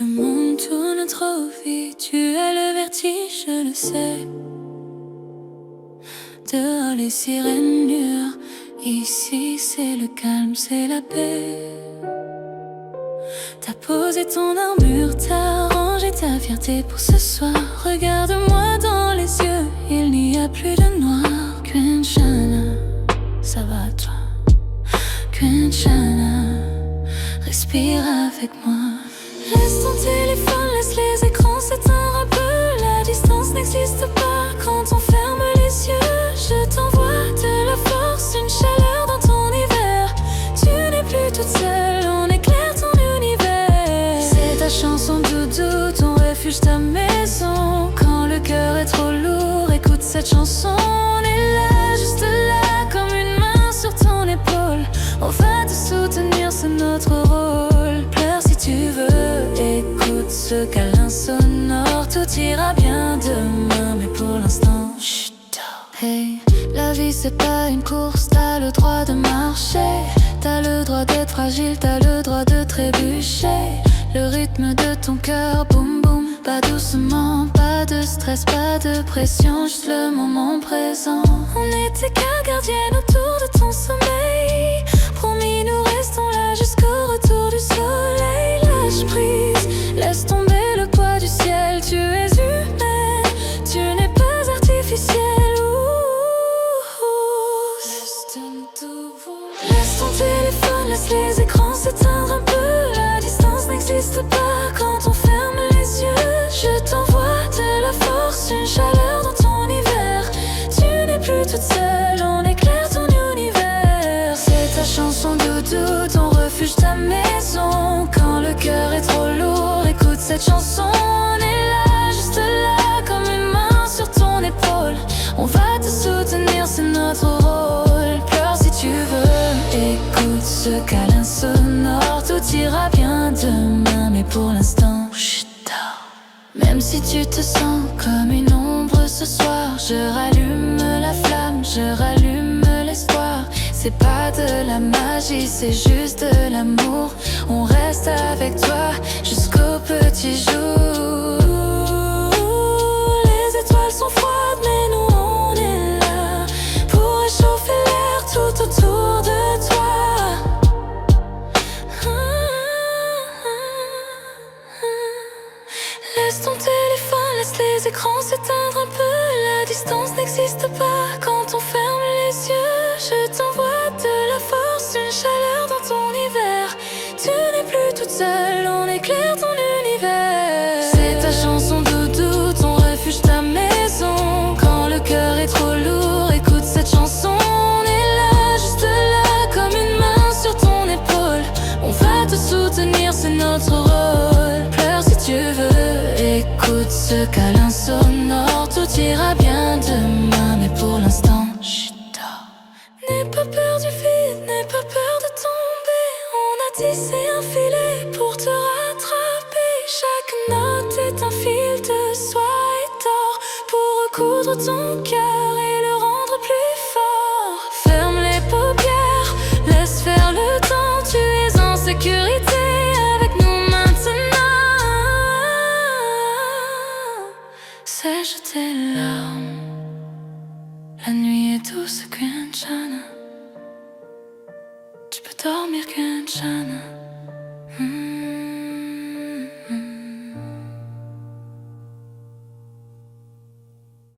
Le monde tourne trop vite, tu as le vertige, je le sais. Dehors les sirènes hurlent, ici c'est le calme, c'est la paix. T'as posé ton armure, t'as rangé ta fierté pour ce soir. Regarde-moi dans les yeux, il n'y a plus de noir. Quinchana, ça va toi? Quinchana, respire avec moi. Laisse ton téléphone, laisse les écrans s'éteindre un peu. La distance n'existe pas quand on ferme les yeux. Je t'envoie de la force, une chaleur dans ton hiver. Tu n'es plus toute seule, on éclaire ton univers. C'est ta chanson doudou, ton refuge, ta maison. Quand le cœur est trop lourd, écoute cette chanson. On est là, juste là, comme une main sur ton épaule. On va te soutenir, c'est notre rôle. Pleure si tu veux, écoute ce câlin sonore. Tout ira bien demain, mais pour l'instant, chut. Hey, la vie c'est pas une course, t'as le droit de marcher. T'as le droit d'être fragile, t'as le droit de trébucher. Le rythme de ton cœur, boum boum, pas doucement. Pas de stress, pas de pression, juste le moment présent. On était qu'un gardienne autour de ton sommeil. Promis, nous restons là jusqu'au retour du soleil. Lâche prise, laisse tomber le poids du ciel. Tu es humaine, tu n'es pas artificielle. Laisse ton téléphone, laisse les écrans s'éteindre un peu. La distance n'existe pas quand on ferme les yeux. Je t'envoie de la force, une chaleur dans ton hiver. Tu n'es plus toute seule, on éclaire ton univers. C'est ta chanson doudou, ton refuge, ta maison. Quand le cœur est trop lourd, écoute cette chanson. On est là, juste là, comme une main sur ton épaule. On va te soutenir, c'est notre rôle. Pleure si tu veux, écoute ce câlin sonore. Tout ira bien demain, mais pour l'instant, chut, dors. Même si tu te sens comme une ombre ce soir, je rallume la flamme, je rallume l'espoir. C'est pas de la magie, c'est juste de l'amour. On reste avec toi jusqu'au petit jour. Les étoiles sont froides, mais nous on est là pour réchauffer l'air tout autour de toi. Laisse ton téléphone, laisse les écrans s'éteindre un peu. La distance n'existe pas quand on ferme les yeux. Je t'envoie de la force, une chaleur dans ton hiver. Tu n'es plus toute seule, on éclaire ton univers. C'est ta chanson doudou, ton refuge, ta maison. Quand le cœur est trop lourd, écoute cette chanson. On est là, juste là, comme une main sur ton épaule. On va te soutenir, c'est notre rôle. Pleure si tu veux, écoute ce câlin sonore. Tout ira bien demain, mais pour l'instant, chut, dors. N'aie pas peur du vide, n'aie pas peur de tomber. On a tissé un filet pour te rattraper. Chaque note est un fil de soie et d'or pour recoudre ton cœur